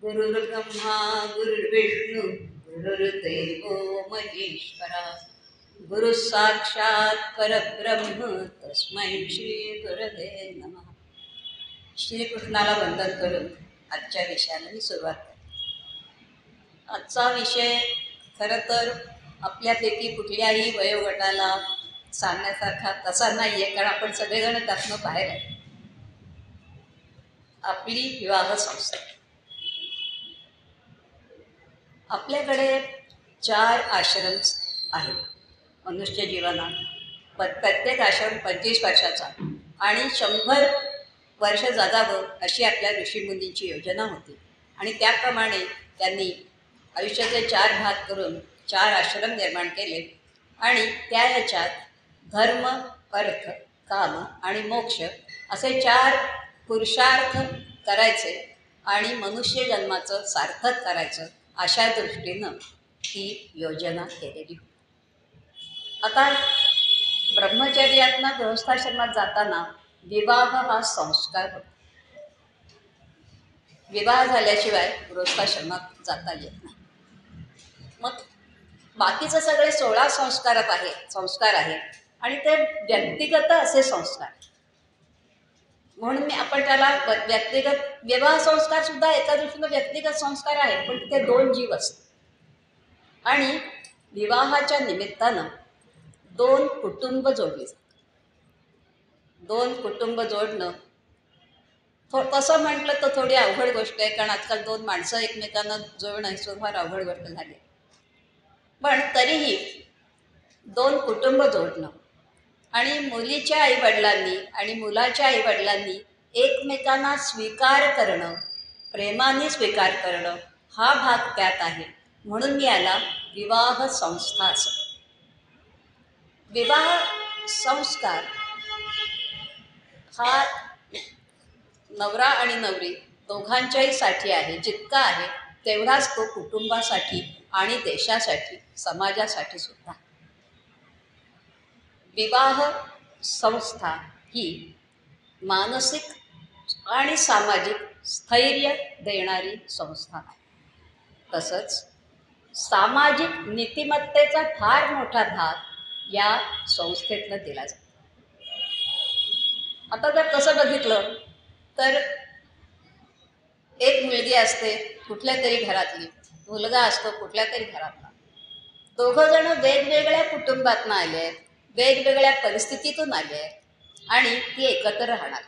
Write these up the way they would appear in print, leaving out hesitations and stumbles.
गुरुर्ब्रह्मा गुरुर्विष्णू गुरुर्देवो महेश्वरा गुरु साक्षात परब्रह्म तस्मै श्री गुरवे नमः. श्रीकृष्णाला वंदन करून आजच्या विषयाला मी सुरुवात करते. आजचा विषय खरं तर आपल्यापैकी कुठल्याही वयोगटाला सांगण्यासारखा तसा नाही आहे, कारण आपण सगळेजण त्यातनं बाहेर आहे. आपली विवाह संस्था. आपल्याकडे 4 आश्रम आहेत मनुष्य जीवनात. प्रत्येक आश्रम 25 वर्षाचा आणि 100 वर्ष जगावं अशी आपल्या ऋषीमुनींची योजना होती. आणि त्याप्रमाणे त्यांनी आयुष्याचे 4 भाग करून 4 आश्रम निर्माण केले. आणि त्या याच्यात धर्म, अर्थ, काम आणि मोक्ष असे 4 पुरुषार्थ करायचे आणि मनुष्य जन्माचं सार्थक करायचं अशा दृष्टीनं ही योजना केलेली होती. आता ब्रह्मचर्यातनं गृहस्थाश्रमात जाताना विवाह हा संस्कार होतो. विवाह झाल्याशिवाय गृहस्थाश्रमात जाता येत नाही. मग बाकीचं सगळे 16 संस्कार आहेत आणि ते व्यक्तिगत असे संस्कार. म्हणून आपण त्याला व्यक्तिगत विवाह संस्कार सुद्धा एका दृष्टीनं व्यक्तिगत संस्कार आहेत, पण ते 2 जीव असतात. आणि विवाहाच्या निमित्तानं 2 कुटुंब जोडली जातात. 2 कुटुंब जोडणं तसं म्हटलं तर थोडी अवघड गोष्ट आहे, कारण आजकाल 2 माणसं एकमेकांना जोडणं ही फार अवघड गोष्ट झाली. पण तरीही 2 कुटुंब जोडणं आणि मुलीच्या आईवडिलांनी आणि मुलाच्या आईवडिलांनी एकमेकांना स्वीकार करणं, प्रेमाने स्वीकार करणं हा भाग त्यात आहे. म्हणून मी याला विवाह संस्था असं. विवाह संस्कार हा नवरा आणि नवरी दोघांच्याही साठी आहे. जितका आहे तेवढाच तो कुटुंबासाठी आणि देशासाठी, समाजासाठी सुद्धा. विवाह संस्था ही मानसिक आणि सामाजिक स्थैर्य देणारी संस्था आहे. तसंच सामाजिक नीतिमत्तेचा फार मोठा भाग या संस्थेतनं दिला जातो. आता जर तसं बघितलं तर एक मुलगी असते कुठल्या तरी घरातली, मुलगा असतो कुठल्या तरी घरातला. दोघं जण वेगवेगळ्या कुटुंबातून आले आहेत, वेगवेगळ्या परिस्थितीतून आले आहेत आणि ती एकत्र राहणार.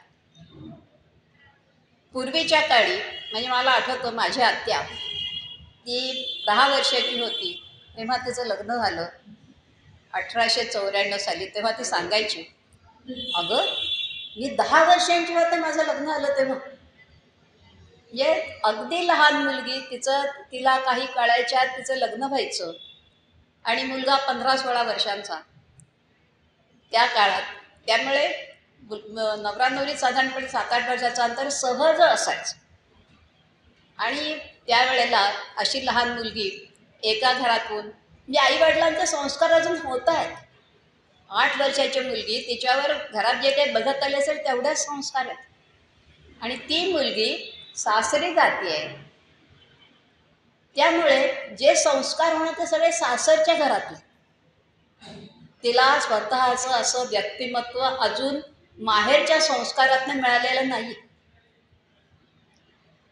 पूर्वीच्या काळी म्हणजे मला आठवतं, माझी आत्या ती 10 वर्षाची होती तेव्हा तिचं लग्न झालं 1894 साली. तेव्हा ती सांगायची, अगं मी 10 वर्षांची होते माझं लग्न झालं तेव्हा. म्हणजे अगदी लहान मुलगी, तिला काही कळायच्या तिचं लग्न व्हायचं आणि मुलगा 15-16 वर्षांचा त्या काळात. त्यामुळे नवरा नवरी साधारणपणे 7-8 वर्षाचं अंतर सहज असायचं. आणि त्यावेळेला अशी लहान मुलगी एका घरातून, म्हणजे आईवडिलांचे संस्कार अजून होत आहेत. 8 वर्षाची मुलगी, तिच्यावर घरात जे काही बघत आले असेल तेवढ्याच संस्कार आहेत. आणि ती मुलगी सासरी जाते आहे, त्यामुळे जे संस्कार होणं ते सगळे सासरच्या घरातून. तिला स्वतःचं असं व्यक्तिमत्व अजून माहेरच्या संस्कारातनं मिळालेलं नाही.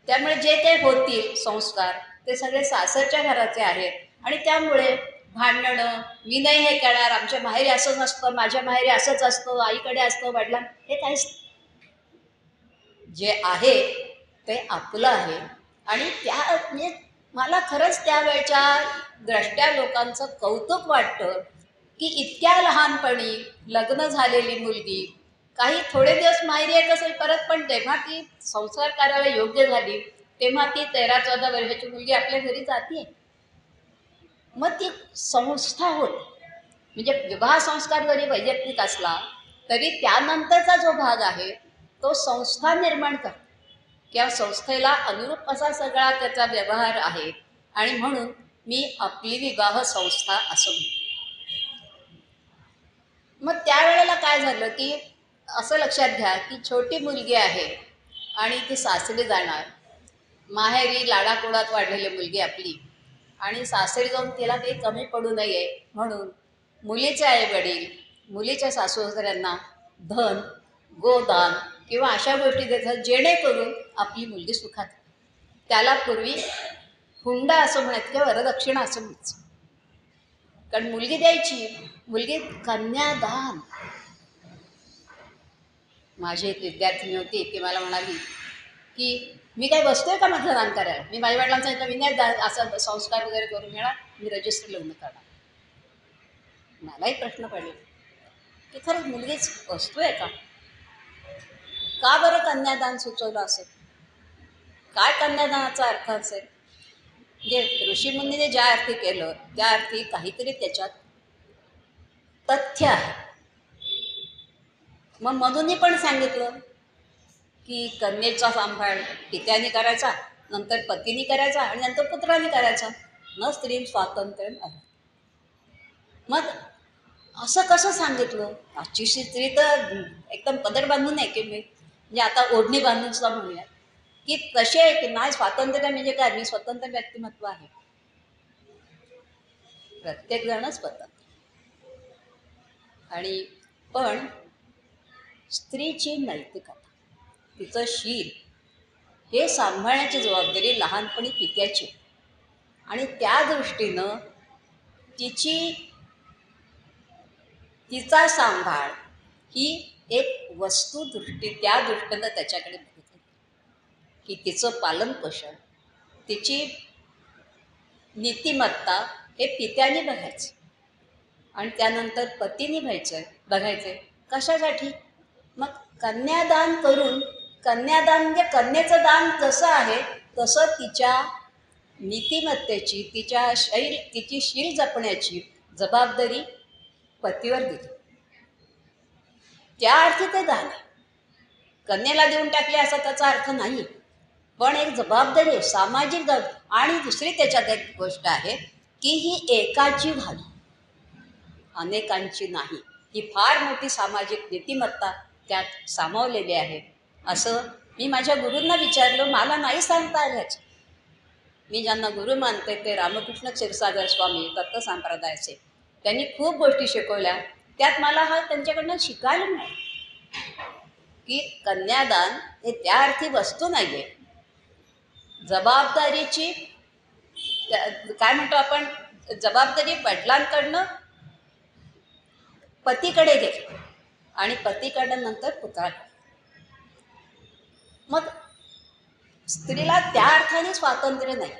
त्यामुळे जे काही होतील संस्कार ते सगळे सासरच्या घराचे आहेत. आणि त्यामुळे भांडणं, मी नाही हे करणार, आमच्या माहेरी असं नसतं, माझ्या माहेरी असंच असतं, आईकडे असतं, वडिलां, हे काहीच जे आहे ते आपलं आहे. आणि म्हणजे मला खरंच त्यावेळच्या द्रष्ट्या लोकांचं कौतुक वाटतं की इतक्या लहानपणी लग्न झालेली मुलगी काही थोडे दिवस माहेरी येत असेल परत, पण जेव्हा ती संसार करायला योग्य झाली तेव्हा ती 13-14 वर्षाची मुलगी आपल्या घरी जाते. मग ती संस्था होते. म्हणजे विवाह संस्कार जरी वैयक्तिक असला तरी त्यानंतरचा जो भाग आहे तो संस्था निर्माण करतो किंवा संस्थेला अनुरूप असा सगळा त्याचा व्यवहार आहे. आणि म्हणून मी आपली विवाह संस्था असं म्हणतो. मग त्यावेळेला काय झालं की असं लक्षात घ्या की छोटी मुलगी आहे आणि ती सासरी जाणार. माहेरी लाडाकोडात वाढलेली मुलगी आपली आणि सासरी जाऊन तिला काही कमी पडू नये म्हणून मुलीचे आईवडील मुलीच्या सासूसाऱ्यांना धन गोदान किंवा अशा गोष्टी देतात जेणेकरून आपली मुलगी सुखात. त्याला पूर्वी हुंडा असं म्हणायचं किंवा वरदक्षिणा असं म्हणायचं. कारण मुलगी द्यायची, मुलगी कन्यादान. माझी एक विद्यार्थिनी होती, ती मला म्हणाली की मी काय बसतोय का माझं दान करायला. मी माझ्या वडिलांना सांगितलं मी नाही असं संस्कार वगैरे करून घेणार, मी रजिस्टर लग्न करणार. मलाही प्रश्न पडले की खरंच मुलगीच बसतोय का? का बरं कन्यादान सुचवलं असेल? काय कन्यादानाचा अर्थ असेल? म्हणजे ऋषीमुनीने ज्या अर्थी केलं त्या अर्थी काहीतरी त्याच्यात तथ्य आहे. मग मधूनही पण सांगितलं की कन्येचा सांभाळ पित्याने करायचा, नंतर पतीने करायचा आणि नंतर पुत्राने करायचा. न स्त्री स्वातंत्र्य आहे. मग असं कसं सांगितलं? आजची स्त्री तर एकदम पदर बांधून आहे की मी म्हणजे आता ओढणी बांधून सुद्धा म्हणूया की तसे आहे की नाही स्वातंत्र्य म्हणजे काय, मी स्वतंत्र व्यक्तिमत्व आहे. प्रत्येक जणच स्वतंत्र. आणि पण स्त्रीची नैतिकता तिचं शील हे सांभाळण्याची जबाबदारी लहानपणी पित्याची आणि त्या दृष्टीनं तिचा सांभाळ ही एक वस्तुदृष्टी त्या दृष्टीनं त्याच्याकडे बघितली की तिचं पालनपोषण तिची नीतिमत्ता हे पित्याने बघायचं आणि त्यानंतर पतीने बघायचं. कशासाठी? मग कन्यादान करून, कन्यादान म्हणजे कन्येचं दान जसं आहे तसं तिच्या नीतिमत्तेची तिची शील जपण्याची जबाबदारी पतीवर दिली. त्या अर्थी ते दान आहे. कन्येला देऊन टाकले असा त्याचा अर्थ नाही, पण एक जबाबदारी आहे, सामाजिक जबाबदारी. आणि दुसरी त्याच्यात एक गोष्ट आहे की ही एकाची व्हावी, अनेकांची नाही. ही फार मोठी सामाजिक नीतिमत्ता त्यात सामावलेली आहे. असं मी माझ्या गुरूंना विचारलं, मला नाही सांगता आल्याचं. मी ज्यांना गुरु मानते ते रामकृष्ण क्षीरसागर स्वामी दत्त संप्रदायाचे. त्यांनी खूप गोष्टी शिकवल्या, त्यात मला हा त्यांच्याकडनं शिकायला मिळालं की कन्यादान हे त्या अर्थी वस्तू नाही आहे, जबाबदारीची काय म्हणतो आपण, जबाबदारी वडिलांकडनं पतीकडे गेली आणि पतीकडनं नंतर पुत्राकडे. मग स्त्रीला त्या अर्थाने स्वातंत्र्य नाही.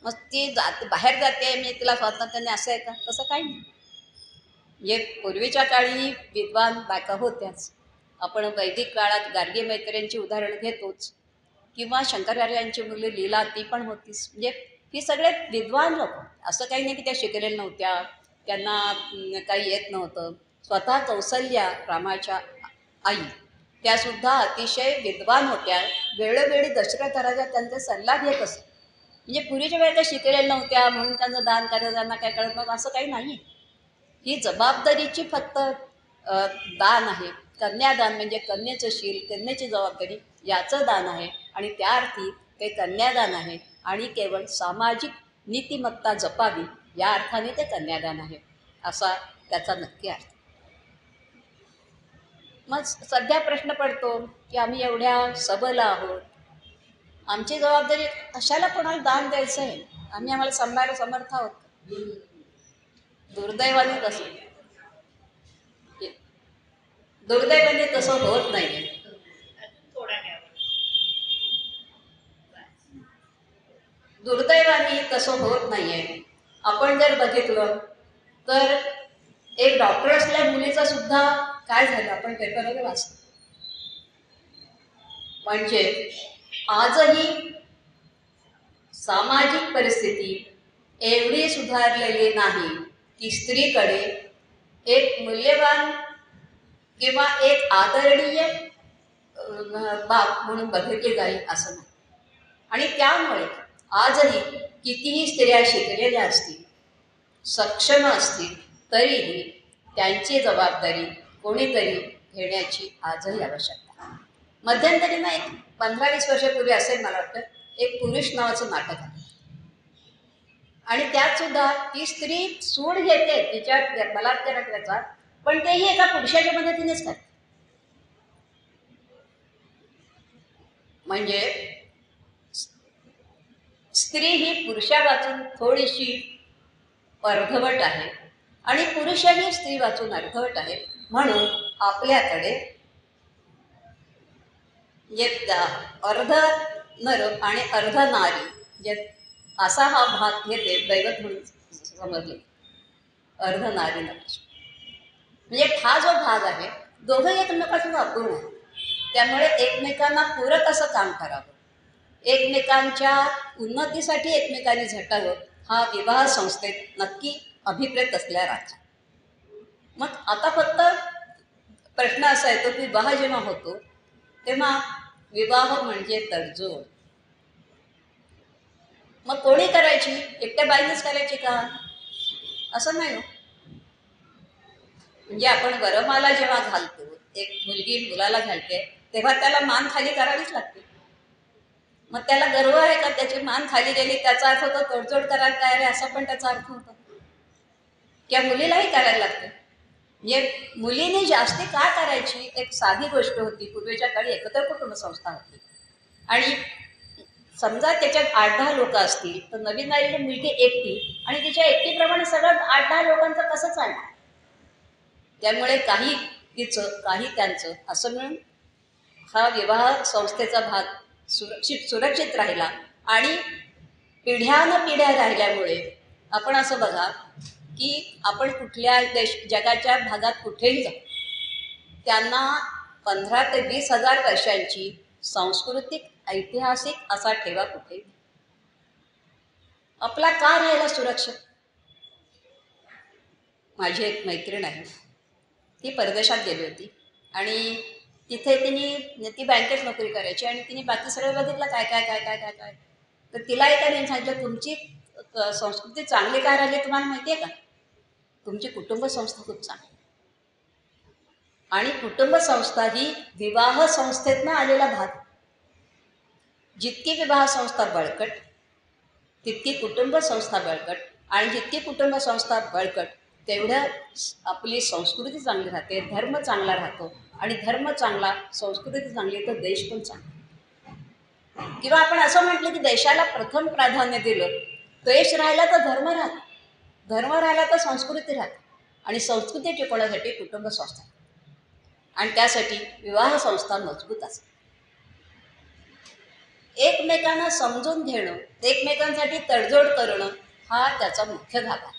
मग ती बाहेर जाते मी तिला स्वातंत्र्य नाही असं आहे का? तसं काही नाही. म्हणजे पूर्वीच्या काळी विद्वान बायका होत्याच. आपण वैदिक काळात गार्गी मैत्र्यांची उदाहरणं घेतोच, किंवा शंकराचार्यांची मुली लीला ती पण होतीच. म्हणजे ही सगळे विद्वान लोक. असं काही नाही की त्या शिकलेल्या नव्हत्या, त्यांना काही येत नव्हतं. स्वतः कौसल्या रामाच्या आई त्यासुद्धा अतिशय विद्वान होत्या. वेळोवेळी दशरथ राजा त्यांचा सल्ला घेत असत. म्हणजे पूर्वीच्या वेळेला शिकलेल्या नव्हत्या म्हणून त्यांचं दान करायचं त्यांना काय कळत नव्हतं असं काही नाही. ही जबाबदारीची फक्त दान आहे. कन्यादान म्हणजे कन्येचं शील, कन्येची जबाबदारी याचं दान आहे आणि त्या अर्थी ते कन्यादान आहे आणि केवळ सामाजिक नीतिमत्ता जपावी या अर्थाने ते कन्यादान आहे असा त्याचा नक्की अर्थ. मग सध्या प्रश्न पडतो की आम्ही एवढ्या सबल आहोत, आमची जबाबदारी कशाला कोणाला दान द्यायचं आहे, आम्ही आम्हाला सांभाळायला समर्थ आहोत. दुर्दैवाने तसं होत नाही. दुर्दैवाने तसं होत नाहीये. आपण जर बघितलं तर एक डॉक्टर असल्या मुलीचा सुद्धा काय झालं आपण पेपरमध्ये वाचलं. म्हणजे आजही सामाजिक परिस्थिती एवढी सुधारलेली नाही की स्त्रीकडे एक मूल्यवान किंवा एक आदरणीय बाब म्हणून बघितली जाईल असं नाही. आणि त्यामुळे आजही कितीही स्त्रिया शिकलेल्या असतील, सक्षम असतील, तरीही त्यांची जबाबदारी कोणीतरी घेण्याची आजही आवश्यकता. मध्यंतरी ना एक 15-20 वर्षापूर्वी असेल मला वाटतं, एक पुरुष नावाचं नाटक आहे आणि त्यात सुद्धा ती स्त्री सूड घेते तिच्या बलात्कार त्याचा, पण तेही एका पुरुषाच्या मदतीनेच करते. म्हणजे स्त्री ही पुरुषा वाचून थोडीशी अर्धवट आहे आणि पुरुषही स्त्री वाचून अर्धवट आहे. म्हणून आपल्याकडे जे अर्ध नर आणि अर्ध नारी जे असा हा भाग हे दैवत म्हणून समजले. अर्ध नारी नरेश म्हणजे हा जो भाग आहे दोघं एकमेकांपासून अपूर्ण आहे. त्यामुळे एकमेकांना पूरक असं काम करावं, एकमेकांच्या उन्नतीसाठी एकमेकांनी झटावं, हा विवाह संस्थेत नक्की अभिप्रेत असल्या राखा. मग आता फक्त प्रश्न असा येतो की विवाह जेव्हा होतो तेव्हा विवाह म्हणजे तडजोड. मग कोणी करायची? एकट्या बाईनेच करायची का? असं नाही हो. म्हणजे आपण वरमाला जेव्हा घालतो, एक मुलगी मुलाला घालते, तेव्हा त्याला मान खाली करावीच लागते. मग त्याला गर्व आहे का त्याची मान खाली गेली त्याचा अर्थ होतो तोडजोड करायला तयार आहे असा पण त्याचा अर्थ होतो. किंवा मुलीलाही करायला लागते. म्हणजे मुलीने जास्ती का करायची? एक साधी गोष्ट होती. पूर्वीच्या काळी एकत्र कुटुंब संस्था होती आणि समजा त्याच्यात 8-10 लोक असतील तर नवीन आलेली मुलगी एकटी आणि तिच्या एकटीप्रमाणे सगळं 8-10 लोकांचं कसं चालणार? त्यामुळे काही तिचं काही त्यांचं असं मिळून हा विवाह संस्थेचा भाग सुरक्षित राहिला. आणि पिढ्यानपिढ्या राहिल्यामुळे आपण असं बघा की आपण कुठल्या जगाच्या भागात कुठेही जाऊ, त्यांना 15 ते 20 हजार वर्षांची सांस्कृतिक ऐतिहासिक असा ठेवा कुठे आपला का राहिला सुरक्षित? माझी एक मैत्रीण आहे, ती परदेशात गेली होती आणि तिथे ती बँकेत नोकरी करायची आणि तिने बाकी सगळं बघितलं काय काय काय काय काय काय तर तिला एकाने सांगितलं तुमची संस्कृती चांगली काय राहिली तुम्हाला माहिती आहे का? तुमची कुटुंब संस्था खूप चांगली. आणि कुटुंब संस्था ही विवाह संस्थेतनं आलेला भाग. जितकी विवाह संस्था बळकट तितकी कुटुंब संस्था बळकट आणि जितकी कुटुंब संस्था बळकट तेवढं आपली संस्कृती चांगली राहते, धर्म चांगला राहतो आणि धर्म चांगला संस्कृती चांगली तर देश पण चांगला. किंवा आपण असं म्हटलं की देशाला प्रथम प्राधान्य दिलं, देश राहिला तर धर्म राहतो, धर्म राहिला तर संस्कृती राहते आणि संस्कृती टिकवण्यासाठी कुटुंब संस्था आणि त्यासाठी विवाह संस्था मजबूत असते. एकमेकांना समजून घेणं, एकमेकांसाठी तडजोड करणं हा त्याचा मुख्य धागा आहे.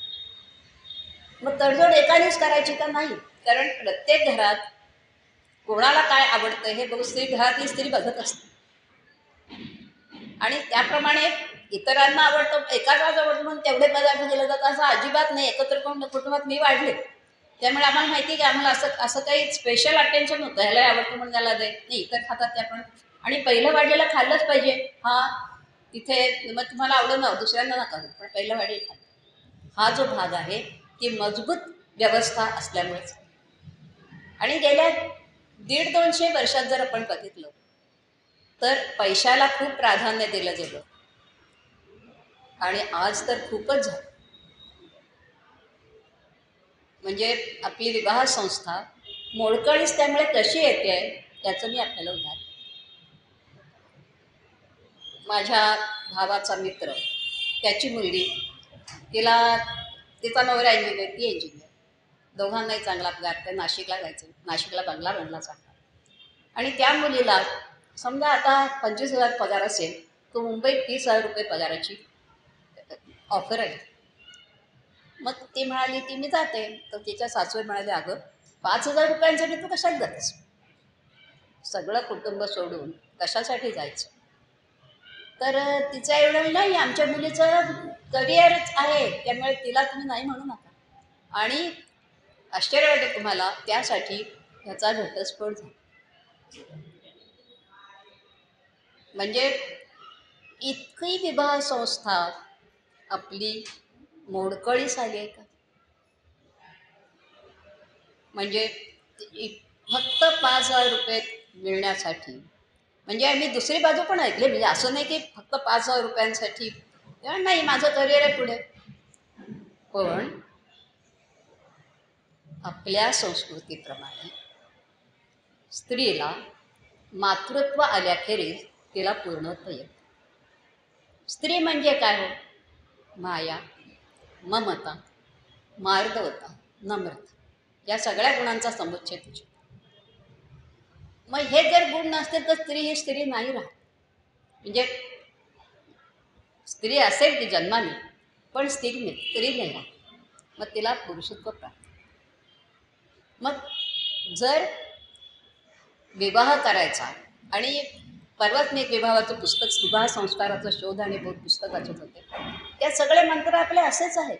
मग तडजोड एकानेच करायची का? नाही. कारण प्रत्येक घरात कोणाला काय आवडतं हे बघ घरातली स्त्री बघत असते आणि त्याप्रमाणे इतरांना आवडतं एकाच आवडतं म्हणून तेवढे पदार्थ केले जातात असं अजिबात नाही. एकत्र कुटुंबात मी वाढले त्यामुळे आम्हाला माहिती आहे की आम्हाला असं काही स्पेशल अटेन्शन होतं ह्याला आवडतं म्हणून त्याला दे नाही, इतर खातात ते आपण आणि पहिलं वाढलेलं खाल्लंच पाहिजे. हा तिथे मग तुम्हाला आवडलं ना दुसऱ्यांना नका पण पहिलं वाढलेलं खाल्लं. हा जो भाग आहे ती मजबूत व्यवस्था असल्यामुळेच. आणि गेल्या 150-200 वर्षात जर आपण बघितलं तर पैशाला खूप प्राधान्य दिलं गेलं आणि आज तर खूपच झालं. म्हणजे आपली विवाह संस्था मोडकळीस त्यामुळे कशी येते त्याचं मी आपल्याला उदाहरण. माझ्या भावाचा मित्र त्याची मुलगी तिचा नवरा इंजिनियर, ती इंजिनियर, दोघांनाही चांगला पगार. ते नाशिकला जायचं, नाशिकला बंगला बनला चांगला आणि त्या मुलीला समजा आता 25,000 पगार असेल तो मुंबईत 30,000 रुपये पगाराची ऑफर आहे. मग ती म्हणाली की मी जाते. तर तिच्या सासूबाई म्हणाले अगं 5,000 रुपयांसाठी तू कशात जातेस? सगळं कुटुंब सोडून कशासाठी जायचं? तर तिचा एवढं नाही, आमच्या मुलीचं करिअरच आहे त्यामुळे तिला तुम्ही नाही म्हणू नका. आणि आश्चर्य वाटेल तुम्हाला त्यासाठी ह्याचा घटस्फोट झाला. म्हणजे इतकी विवाह संस्था आपली मोडकळीस आली आहे का? म्हणजे फक्त 5,000 रुपये मिळण्यासाठी म्हणजे मी दुसरी बाजू पण ऐकली, म्हणजे असं नाही की फक्त 5,000 रुपयांसाठी, नाही, माझं करिअर आहे पुढे. पण आपल्या संस्कृतीप्रमाणे स्त्रीला मातृत्व आल्याखेरीज तिला पूर्णत्व येतं. स्त्री म्हणजे काय हो? माया, ममता, मार्दवता, नम्रता, या सगळ्या गुणांचा समुच्चय तुझी. मग हे जर गुण नसते तर स्त्री ही स्त्री नाही राहत. म्हणजे स्त्री असेल ती जन्माने, पण स्त्री नाही राहत. मग तिला पुरुषत्व प्राप्त. मग जर विवाह करायचा, आणि परवाच मी एक विवाहाचं पुस्तक, विवाह संस्काराचा शोध आणि बोध पुस्तक वाचत होते. त्या सगळे मंत्र आपले असेच आहेत.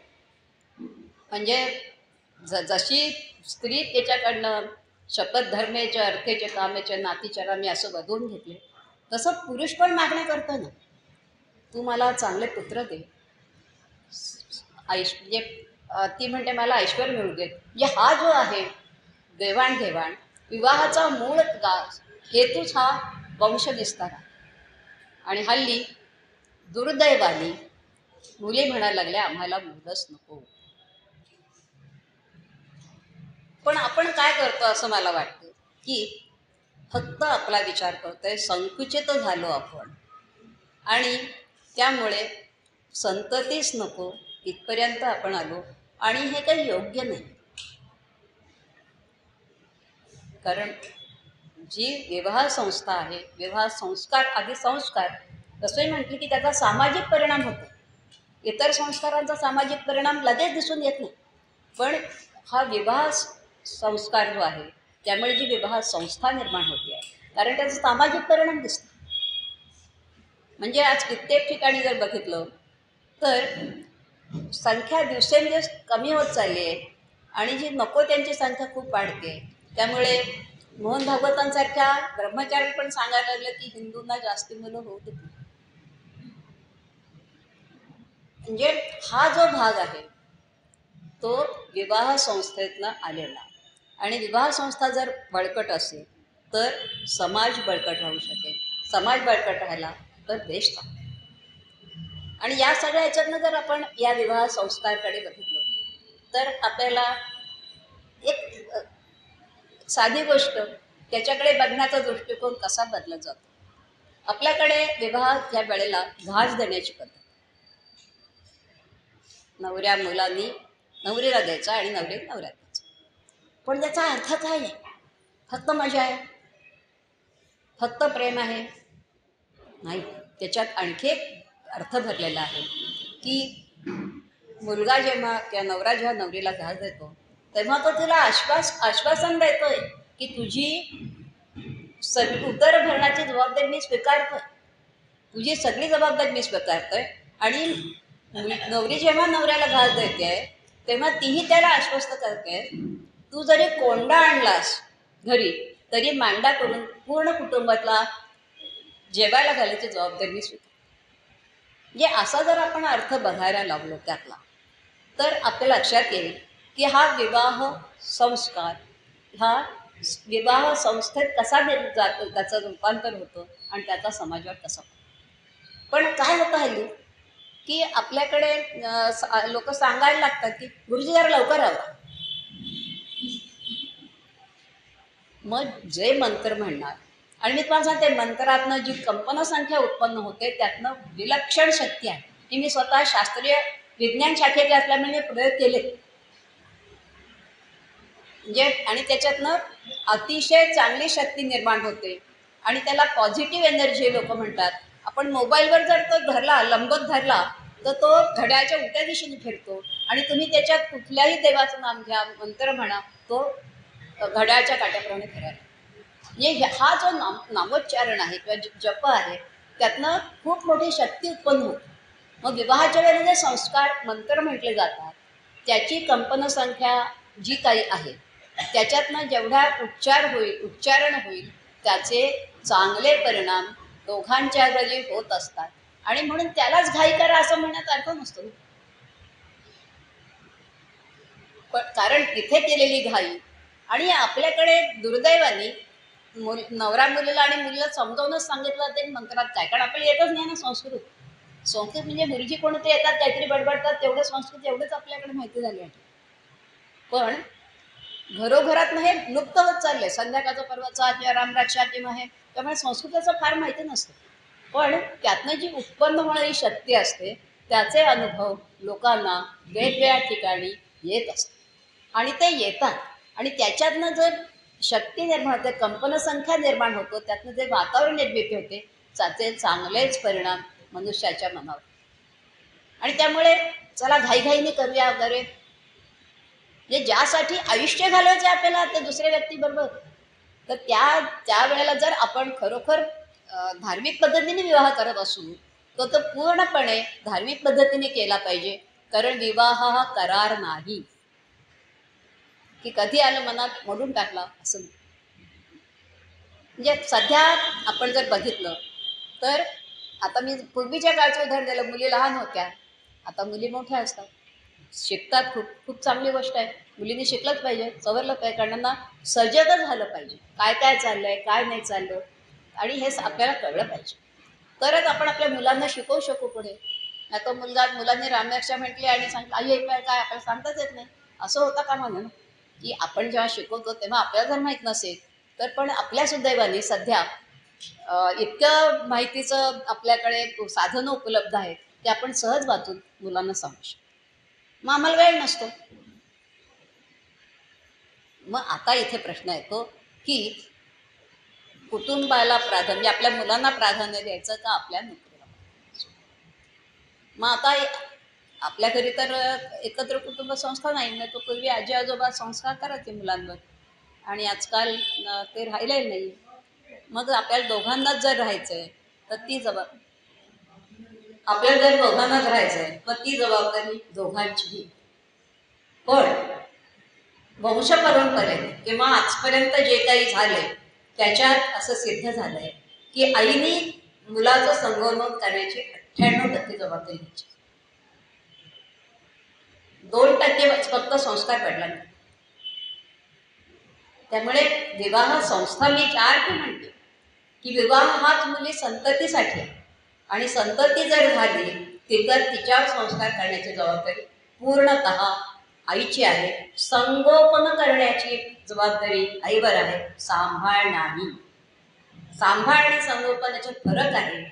म्हणजे जशी स्त्री त्याच्याकडनं शपथ धर्मेचे अर्थेचे कामेचे नातीचरा मी असं वधवून घेतले, तसं पुरुष पण मागण्या करतो ना, तू मला चांगले पुत्र दे, म्हणजे ती म्हणते मला ऐश्वर्य मिळू दे. म्हणजे हा जो आहे देवाणघेवाण, विवाहाचा मूळ हेतूच हा वंश विस्तार. आणि हल्ली दुर्दैवानी मुली म्हणायला लागल्या आम्हाला मुलंच नको. पण आपण काय करतो असं मला वाटतं की फक्त आपला विचार करतोय, संकुचित झालो आपण, आणि त्यामुळे संततीच नको इथपर्यंत आपण आलो. आणि हे काही योग्य नाही. कारण जी विवाह संस्था आहे, विवाह संस्कार, आधी संस्कार तसंही म्हटलं की त्याचा सामाजिक परिणाम होतो. इतर संस्कारांचा सामाजिक परिणाम लगेच दिसून येत नाही, पण हा विवाह संस्कार जो आहे त्यामुळे जी विवाह संस्था निर्माण होते आहे, कारण त्याचा सामाजिक परिणाम दिसतो. म्हणजे आज कित्येक ठिकाणी जर बघितलं तर संख्या दिवसेंदिवस कमी होत चालली आहे, आणि जी नको त्यांची संख्या खूप वाढते. त्यामुळे मोहन भागवतांसारख्या ब्रह्मचारी पण सांगायला लागले की हिंदूंना जास्ती मुलं होऊ देत नाही. म्हणजे हा जो भाग आहे तो विवाह संस्थेतनं आलेला, आणि विवाह संस्था जर बळकट असेल तर समाज बळकट राहू शकेल. समाज बळकट राहिला तर देश चांगला. आणि या सगळ्या ह्याच्यातनं जर आपण या विवाह संस्कारकडे बघितलं तर आपल्याला एक साधी गोष्ट, त्याच्याकडे बघण्याचा दृष्टिकोन कसा बदलत जातो. आपल्याकडे विवाह या वेळेला घास देण्याची पद्धत, नवऱ्या मुलांनी नवरीला द्यायचा आणि नवरीला नवऱ्याला द्यायचा. पण त्याचा अर्थ काय आहे? फक्त मजा आहे? फक्त प्रेम आहे? नाही, त्याच्यात आणखी एक अर्थ भरलेला आहे की मुलगा जेव्हा किंवा नवरा जेव्हा नवरीला घास देतो तेव्हा तो तिला आश्वासन देतोय की तुझी उदर भरण्याची जबाबदारी मी स्वीकारतोय, तुझी सगळी जबाबदारी मी स्वीकारतोय. आणि नवरी जेव्हा नवऱ्याला घास देते तेव्हा तीही त्याला आश्वस्त करते, तू जरी कोंडा आणलास घरी तरी मांडा करून पूर्ण कुटुंबातला जेवायला घालायची जबाबदारी मी स्वीकारते. म्हणजे असा जर आपण अर्थ बघायला लागलो त्यातला, तर आपल्या लक्षात येईल की हा विवाह संस्कार हा विवाह संस्थेत कसा जातो, त्याचं रूपांतर होतं आणि त्याचा समाजावर कसा. पण काय होतं हल्ली की आपल्याकडे लोक सांगायला लागतात की गुरुजी जरा लवकर आवा. मग जे मंत्र म्हणणार, आणि मी तुम्हाला सांगते मंत्रातनं जी कल्पना संख्या उत्पन्न होते त्यातनं विलक्षण शक्ती आहे. की मी स्वतः शास्त्रीय विज्ञान शाखेचे असल्यामुळे मी प्रयोग केले. म्हणजे आणि त्याच्यातनं अतिशय चांगली शक्ती निर्माण होते, आणि त्याला पॉझिटिव्ह एनर्जी लोक म्हणतात. आपण मोबाईलवर जर तो धरला, लंबक धरला, तर तो घड्याळच्या उलट्या दिशेने फिरतो, आणि तुम्ही त्याच्यात कुठल्याही देवाचं नाम घ्या, मंत्र म्हणा, तो घड्याळच्या काट्याप्रमाणे फिरायला. म्हणजे हा जो नामोच्चारण आहे किंवा जप आहे त्यातनं खूप मोठी शक्ती उत्पन्न होते. मग विवाहाच्या वेळेला जे संस्कार मंत्र म्हटले जातात त्याची कंपनसंख्या जी काही आहे त्याच्यातनं जेवढा उच्चारण होईल त्याचे चांगले परिणाम दोघांच्या घरी होत असतात. आणि म्हणून त्यालाच घाई करा असं म्हणण्यात अर्थ नसतो. पण कारण तिथे केलेली घाई, आणि आपल्याकडे दुर्दैवाने नवरा मुलीला आणि मुलीला समजावूनच सांगितलं जाते मंत्रात काय, कारण आपल्याला येतच नाही ना संस्कृत. संस्कृत म्हणजे मुलगी कोणते येतात काहीतरी बडबडतात तेवढे संस्कृत एवढंच आपल्याकडे माहिती झाली आहे. पण घरोघरात हे लुप्त होत चाललंय. संध्याकाळचा पर्वाचा किंवा रामरक्षा किंवा हे, त्यामुळे संस्कृताचं फार माहिती नसतं. पण त्यातनं जी उत्पन्न होणारी शक्ती असते त्याचे अनुभव लोकांना वेगवेगळ्या ठिकाणी येत असतात आणि ते येतात. आणि त्याच्यातनं जर शक्ती निर्माण होते, कंपनसंख्या निर्माण होतो, त्यातनं जे वातावरण निर्मिती होते त्याचे चांगलेच परिणाम मनुष्याच्या मनावर. आणि त्यामुळे चला घाईघाईने करूया वगैरे, म्हणजे ज्यासाठी आयुष्य घालवायचे आपल्याला त्या दुसऱ्या व्यक्तीबरोबर, तर त्या वेळेला जर आपण खरोखर धार्मिक पद्धतीने विवाह करत असू तर तो पूर्णपणे धार्मिक पद्धतीने केला पाहिजे. कारण विवाह हा करार नाही की कधी आलं मनात मोडून टाकला असं. म्हणजे सध्या आपण जर बघितलं तर आता मी पूर्वीच्या काळचं उदाहरण दिलं, मुली लहान होत्या, आता मुली मोठ्या असतात, शिकतात. खूप खूप चांगली गोष्ट आहे. मुलींनी शिकलंच पाहिजे, सवरलं पाहिजे, कारण त्यांना सजगच झालं पाहिजे काय काय चाललंय काय नाही चाललं, आणि हे आपल्याला कळलं पाहिजे. तरच आपण आपल्या मुलांना शिकवू शकू पुढे. नाही तो मुलांनी रामरक्षा म्हटली आणि सांगितलं आई एक काय आपल्याला सांगताच येत नाही, असं होतं का म्हणून. की आपण जेव्हा शिकवतो तेव्हा आपल्याला जर माहीत नसेल तर, पण आपल्या सुदैवाने सध्या इतकं माहितीचं आपल्याकडे साधनं उपलब्ध आहेत की आपण सहज वाचून मुलांना सांगू शकतो. मग आम्हाला वेळ नसतो. मग आता इथे प्रश्न येतो की कुटुंबाला प्राधान्य, आपल्या मुलांना प्राधान्य द्यायचं का आपल्या नोकरीला. मग आता आपल्या घरी तर एकत्र कुटुंब संस्था नाही, तो पूर्वी आजी आजोबा संस्कार करायचे मुलांवर, आणि आजकाल ते राहिलेलं नाही. मग आपल्याला दोघांनाच जर राहायचंय तर ती आपल्याला जर दोघांनाच राहायचंय मग ती जबाबदारी दोघांचीही. पण वंशपरंपरेने किंवा आजपर्यंत जे काही झालंय त्याच्यात असं सिद्ध झालंय की आईने मुलाचं संगोपन करण्याची 98% जबाबदारी घ्यायची, 2% फक्त संस्कार पडला नाही. त्यामुळे विवाह संस्था मी चार म्हणते की विवाह हाच मुली संततीसाठी आहे, आणि संतती जर झाली तर तिच्यावर संस्कार करण्याची जबाबदारी पूर्णतः आईची आहे. संगोपन करण्याची जबाबदारी आईवर आहे, सांभाळ नाही. सांभाळ आणि संगोपन याच्यात फरक आहे.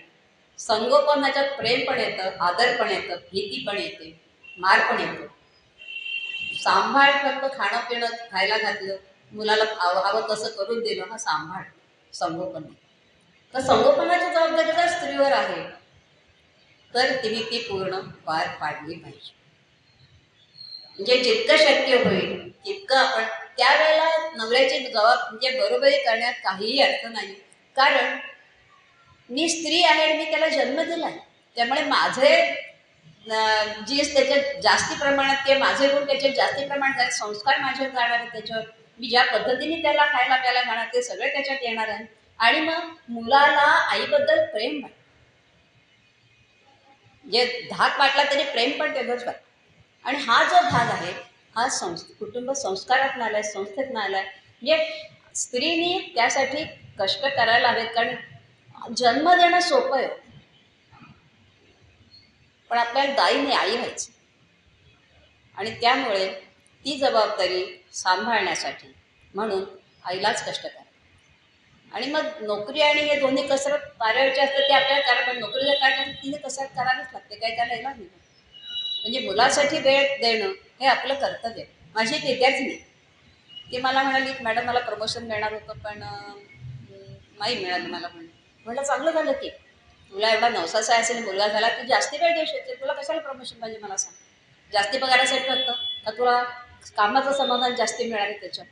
संगोपनाच्यात प्रेम पण येतं, आदर पण येतं, भीती पण येते, मार पण येतो. सांभाळ फक्त खाणं पिणं खायला घातलं, मुलाला हवं तसं करून दिलं, हा सांभाळ. संगोपन तर संगोपनाची जबाबदारी जर स्त्रीवर आहे तर तिने ती पूर्ण पार पाडली पाहिजे. म्हणजे जितकं शक्य होईल तितकं आपण त्यावेळेला नवऱ्याची म्हणजे बरोबरी करण्यात काहीही अर्थ नाही. कारण मी स्त्री आहे आणि मी त्याला जन्म दिला, त्यामुळे माझे जी त्याच्यात जास्ती प्रमाणात किंवा माझे गुण त्याच्यात जास्ती प्रमाणात आहेत, संस्कार माझ्यावर जाणार आहेत, त्याच्यावर मी ज्या पद्धतीने त्याला खायला प्यायला घालणार ते सगळे त्याच्यात येणार आहे. आणि मग मुलाला आईबद्दल प्रेम वाटतं, जे धाक वाटला तरी प्रेम पण तेवढंच वाटतं. आणि हा जो भाग आहे हा कुटुंब संस्कारात आलाय, संस्थेत आलाय. म्हणजे स्त्रीने त्यासाठी कष्ट करायला हवेत, कारण जन्म देणं सोपं आहे, पण आपल्याला दाईने आई व्हायचं. आणि त्यामुळे ती जबाबदारी सांभाळण्यासाठी म्हणून आईलाच कष्ट करा. आणि मग नोकरी आणि हे दोन्ही कसरत कार्याचे असतं ते आपल्याला करा, पण नोकरीला काढण्यासाठी तिने कसरत करावीच लागते, काही त्याला येणार नाही. म्हणजे मुलासाठी वेळ देणं हे आपलं कर्तव्य आहे. माझी एक विद्यार्थिनी ती मला म्हणाली मॅडम मला प्रमोशन मिळणार होतं पण नाही मिळालं मला. म्हटलं चांगलं झालं की तुला एवढा नवसाचा असेल मुलगा झाला तू जास्ती वेळ देऊ शकते, तुला कशाला प्रमोशन पाहिजे मला सांग. जास्ती पगारासाठी फक्त का तुला कामाचं समाधान जास्ती मिळाले त्याच्यात.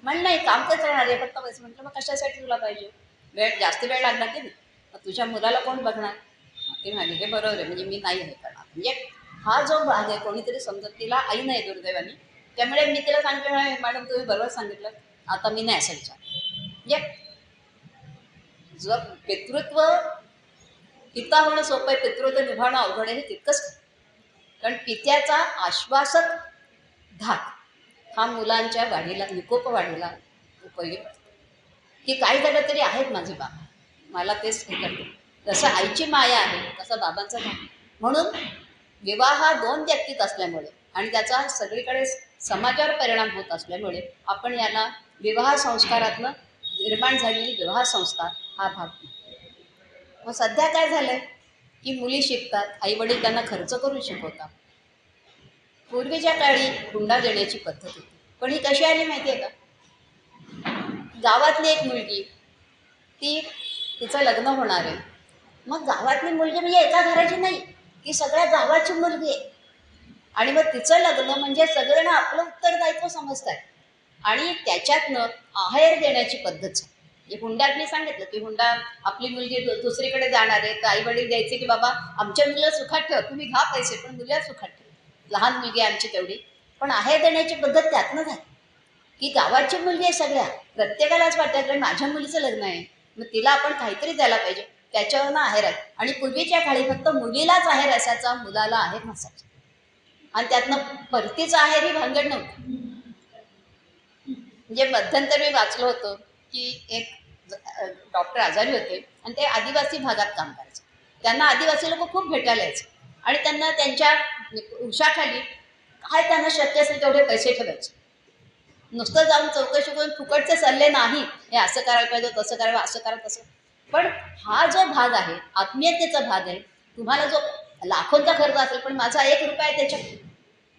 म्हणलं नाही काम तेच राहणार आहे फक्त पैसे. म्हटलं मग कशासाठी तुला पाहिजे, वेळ जास्ती वेळ लागला की नाही, मग तुझ्या मुलाला कोण बघणार. ते म्हणाले हे बरोबर आहे, म्हणजे मी नाही हे करणार. म्हणजे हा जो भाग आहे कोणीतरी समजत तिला आई नाही दुर्दैवानी. त्यामुळे मी तिला सांगितलं मॅडम तुम्ही बरोबर सांगितलं, आता मी नाही असं विचार. म्हणजे जर पितृत्व पिता होणं सोपं आहे, पितृत्व निभावणं अवघड आहे हे तितकंच. कारण पित्याचा आश्वासक धाक हा मुलांच्या वाढीला निकोप वाढीला उपयोगी पडतो. की काही झालं तरी आहेत माझे बाबा, मला तेच हे करते. जसं आईची माया आहे तसं बाबांचं नाही. म्हणून विवाह हा दोन व्यक्तीत असल्यामुळे आणि त्याचा सगळीकडे समाजावर परिणाम होत असल्यामुळे आपण याला विवाह संस्कारातनं निर्माण झालेली विवाह संस्कार हा भाग. मग सध्या काय झालंय की मुली शिकतात, आईवडील त्यांना खर्च करून शिकवतात. पूर्वीच्या काळी हुंडा देण्याची पद्धत होती, पण ही कशी आली माहिती आहे का? गावातली एक मुलगी, ती तिचं लग्न होणार आहे. मग गावातली मुलगी म्हणजे एका घराची नाही, ती सगळ्या गावाची मुलगी आहे. आणि मग तिचं लग्न म्हणजे सगळ्यांना आपलं उत्तरदायित्व समजतात. आणि त्याच्यातनं आहेर देण्याची पद्धत. म्हणजे हुंड्यात मी सांगितलं की हुंडा, आपली मुलगी दुसरीकडे जाणार आहे तर आई वडील द्यायचे की बाबा आमच्या मुलीला सुखात ठेव, तुम्ही घ्या पैसे पण मुलीला सुखात ठेव, लहान मुलगी आमची तेवढी. पण आहेर देण्याची पद्धत त्यातनं झाली की गावाची मुलगी आहे, सगळ्या प्रत्येकालाच वाटतं कारण माझ्या मुलीचं लग्न आहे, मग तिला आपण काहीतरी द्यायला पाहिजे, त्याच्यावरनं आहेर आहे. आणि पूर्वीच्या काळी फक्त मुलीलाच आहेर असायचा, मुलाला आहेर नसायचा. आणि त्यातनं परतीचा आहेर ही भानगड नव्हती. म्हणजे मध्यंतरी मी वाचलं होतं की एक डॉक्टर आजारी होते आणि ते आदिवासी भागात काम करायचे. त्यांना आदिवासी लोक खूप भेटायला यायचे आणि त्यांना त्यांच्या उशाखाली काय त्यांना शक्य असेल तेवढे पैसे ठेवायचे. नुसतं जाऊन चौकशी करून फुकटचे सल्ले नाही, हे असं करायला पाहिजे, तसं करावं, असं करा तसं. पण हा जो भाग आहे, आत्मीयतेचा भाग आहे, तुम्हाला जो लाखोंचा खर्च असेल पण माझा 1 रुपया त्याच्यात,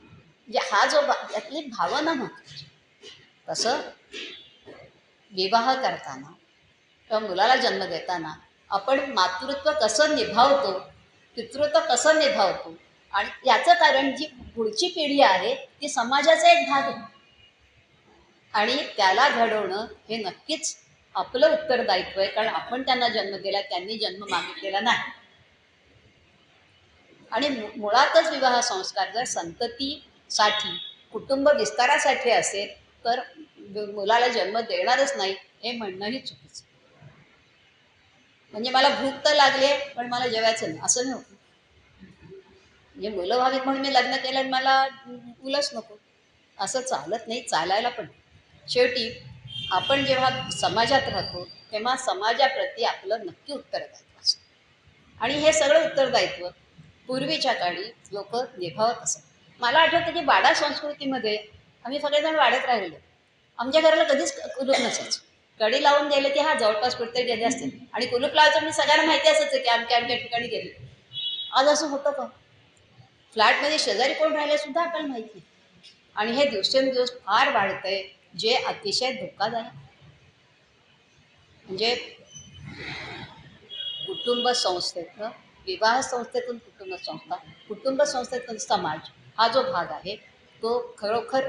म्हणजे हा जो यातली भावना महत्वाची. तसं विवाह करताना किंवा मुलाला जन्म देताना आपण मातृत्व कसं निभावतो, पितृत्व कसं निभावतो, आणि याचं कारण जी पुढची पिढी आहे ती समाजाचा एक भाग आहे. आणि त्याला घडवणं हे नक्कीच आपलं उत्तरदायित्व आहे, कारण आपण त्यांना जन्म दिला, त्यांनी जन्म मागितलेला नाही. आणि मुळातच विवाह संस्कार जर संततीसाठी, कुटुंब विस्तारासाठी असेल तर मुलाला जन्म देणारच नाही हे म्हणणंही चुकीचं. म्हणजे मला भूक तर लागली आहे पण मला जेवायचं नाही असं नाही होतं. म्हणजे मुलं व्हावीत म्हणून मी लग्न केलं आणि मला मुलंच नको, असं चालत नाही, चालायला पण. शेवटी आपण जेव्हा समाजात राहतो तेव्हा समाजाप्रती आपलं नक्की उत्तरदायित्व असतं. आणि हे सगळं उत्तरदायित्व पूर्वीच्या काळी लोक निभावत असत. मला आठवतं की वाडा संस्कृतीमध्ये आम्ही सगळेजण वाड्यात राहिलो. आमच्या घराला कधीच कुलूप नसायचं. कडी लावून गेले की हा जवळपास कुठेतरी गेले असते, आणि कुलूप लावायचं म्हणजे सगळ्यांना माहिती असायचं की आमच्या आमच्या ठिकाणी गेले. आज असं होतं का? फ्लॅटमध्ये शेजारी कोण राहिले सुद्धा आपल्याला माहिती नाही. आणि हे दिवसेंदिवस फार वाढतंय, जे अतिशय धोकादायक. म्हणजे कुटुंब संस्थेतनं, विवाह संस्थेतून कुटुंब संस्था, कुटुंब संस्थेतून समाज, हा जो भाग आहे तो खरोखर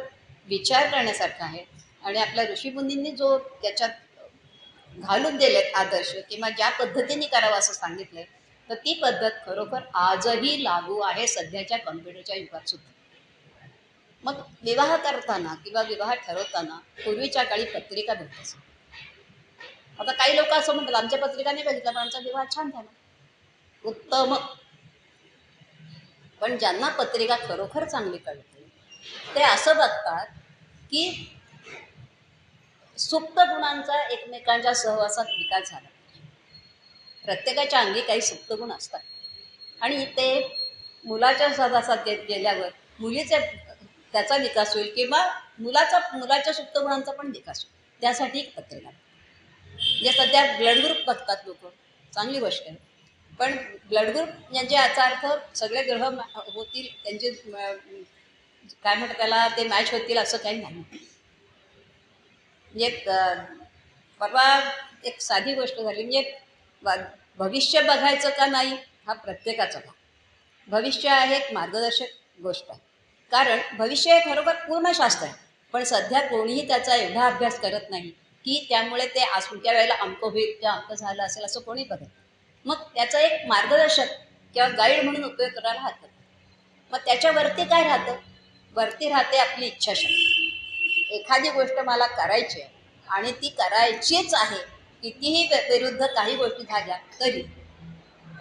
विचार करण्यासारखा आहे. आणि आपल्या ऋषीमुनींनी जो त्याच्यात घालून दिलेत आदर्श किंवा ज्या पद्धतीने करावं असं सांगितलंय, तर ती पद्धत खरोखर आजही लागू आहे सध्याच्या कॉम्प्युटरच्या युगात सुद्धा. मग विवाह करताना किंवा विवाह ठरवताना पूर्वीच्या काळी पत्रिका भेटायची. आता काही लोक असं म्हणतात आमच्या पत्रिका नाही बघितल्या पण आमचा विवाह छान झाला, उत्तम. पण ज्यांना पत्रिका खरोखर चांगली कळते ते असं बघतात की सुप्त गुणांचा एकमेकांच्या सहवासात विकास झाला. प्रत्येकाच्या अंगी काही सुप्त गुण असतात आणि ते मुलाच्या सहवासात गेल्यावर मुलीचे त्याचा विकास होईल किंवा मुलाच्या सुप्त गुणांचा पण विकास होईल. त्यासाठी एक पत्रिका. जे सध्या ब्लड ग्रुप बघतात लोक, चांगली गोष्ट आहे. पण ब्लड ग्रुप यांचे याचा अर्थ सगळे ग्रह होतील, त्यांचे काय म्हणतात त्याला, ते मॅच होतील असं काही नाही. म्हणजे परवा एक साधी गोष्ट झाली, म्हणजे भविष्य बघायचं का नाही हा प्रत्येकाचा भाग. भविष्य आहे एक मार्गदर्शक गोष्ट आहे, कारण भविष्य हे खरोखर पूर्ण शास्त्र आहे. पण सध्या कोणीही त्याचा एवढा अभ्यास करत नाही की त्यामुळे ते त्या वेळेला अंक होईल किंवा अंक झाला असेल असं कोणी बघत. मग त्याचा एक मार्गदर्शक किंवा गाईड म्हणून उपयोग करायला हरकत. मग त्याच्यावरती काय राहतं? वरती राहते आपली इच्छाशक्ती. एखादी गोष्ट मला करायची आहे आणि ती करायचीच आहे, कितीही विरुद्ध काही गोष्टी झाल्या तरी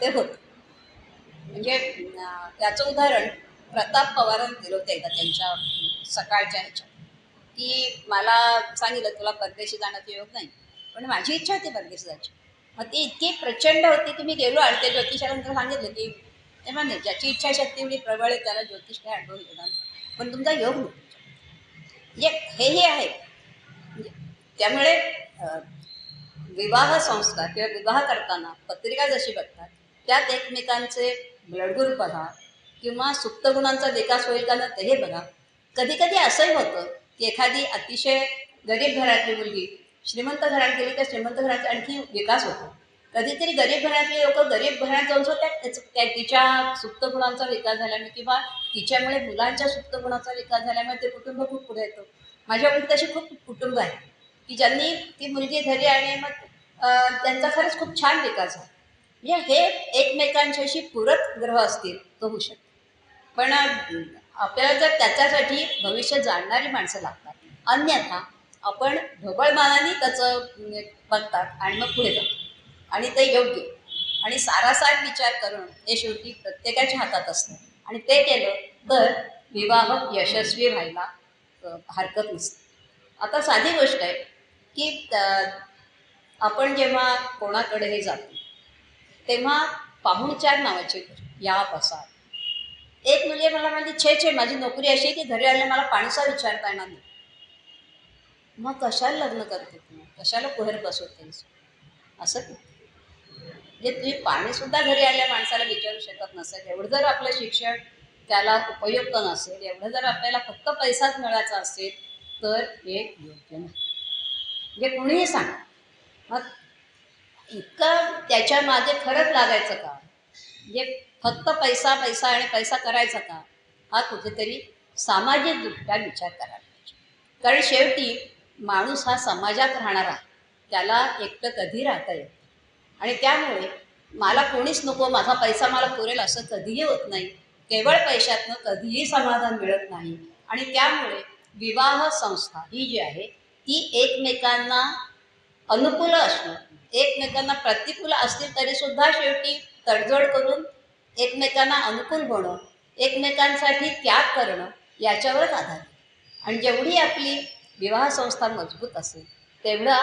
ते होतं. म्हणजे त्याचं उदाहरण प्रताप पवारांनी दिलं होतं एकदा त्यांच्या सकाळच्या ह्याच्यात, की मला सांगितलं तुला परदेशी जाण्याचा योग नाही, पण माझी इच्छा होती परदेशाची. मग ती इतकी प्रचंड होती की मी गेलो आणि त्या ज्योतिषाला नंतर सांगितलं की तेव्हा नाही, ज्याची इच्छाशक्ती एवढी प्रबळ आहे त्याला ज्योतिष काय आठवून घेणार, पण तुमचा योग नाही. म्हणजे हेही आहे. म्हणजे त्यामुळे विवाह संस्कार किंवा विवाह करताना पत्रिका जशी बघतात त्यात एकमेकांचे ब्लड ग्रुप बघा किंवा सुप्त गुणांचा विकास होईल का ना ते बघा. कधी कधी असंही होतं की एखादी अतिशय गरीब घरातली मुलगी श्रीमंत घरात गेली तर श्रीमंत घराचा आणखी विकास होतो. कधीतरी गरीब घरातले लोक गरीब घरात जाऊन सुद्धा तिच्या सुप्त गुणांचा विकास झाल्यामुळे किंवा तिच्यामुळे मुलांच्या सुप्त गुणाचा विकास झाल्यामुळे ते कुटुंब खूप पुढे येतं. माझ्या ओळखीत तशी खूप कुटुंब आहे की ज्यांनी ती मुलगी घरी आणि मग त्यांचा खरंच खूप छान विकास झाला. म्हणजे हे एकमेकांच्याशी पूरक ग्रह असतील तो होऊ शकतो. पण आपल्याला जर त्याच्यासाठी भविष्य जाणणारी माणसं लागतात, अन्यथा आपण ढोबळमानाने त्याचं बघतात आणि मग पुढे जातो आणि ते योग्य आणि सारासार विचार करणं हे शेवटी प्रत्येकाच्या हातात असतं आणि ते केलं तर विवाह यशस्वी व्हायला हरकत नसते. आता साधी गोष्ट आहे की आपण जेव्हा कोणाकडेही जातो तेव्हा पाहुणचार नावाची या बसा. एक मुलगी मला म्हणली छे माझी नोकरी अशी की घरी आले मला पाणीचा विचारता येणार नाही. मग कशाला लग्न करते तू, कशाला कुहेर बसवतेस असं. म्हणजे तुम्ही पाणीसुद्धा घरी आल्या माणसाला विचारू शकत नसेल, एवढं जर आपलं शिक्षण त्याला उपयुक्त नसेल, एवढं जर आपल्याला फक्त पैसाच मिळायचा असेल तर हे योग्य नाही. म्हणजे कुणीही सांग मग इतकं त्याच्या मागे खरंच लागायचं का, म्हणजे फक्त पैसा पैसा आणि पैसा करायचा का, हा कुठेतरी सामाजिकदृष्ट्या विचार करायला पाहिजे. कारण शेवटी माणूस हा समाजात राहणारा, त्याला एकटं कधी राहता येत आणि त्यामुळे मला कोणीच नको, माझा पैसा मला पुरेल असं कधीही होत नाही. केवळ पैशातनं कधीही समाधान मिळत नाही आणि त्यामुळे विवाह संस्था ही जी आहे ती एकमेकांना अनुकूल असणं, एकमेकांना प्रतिकूल असतील तरीसुद्धा शेवटी तडजोड करून एकमेकांना अनुकूल होणं, एकमेकांसाठी त्याग करणं याच्यावरच आधारित. आणि जेवढी आपली विवाह संस्था मजबूत असेल तेवढा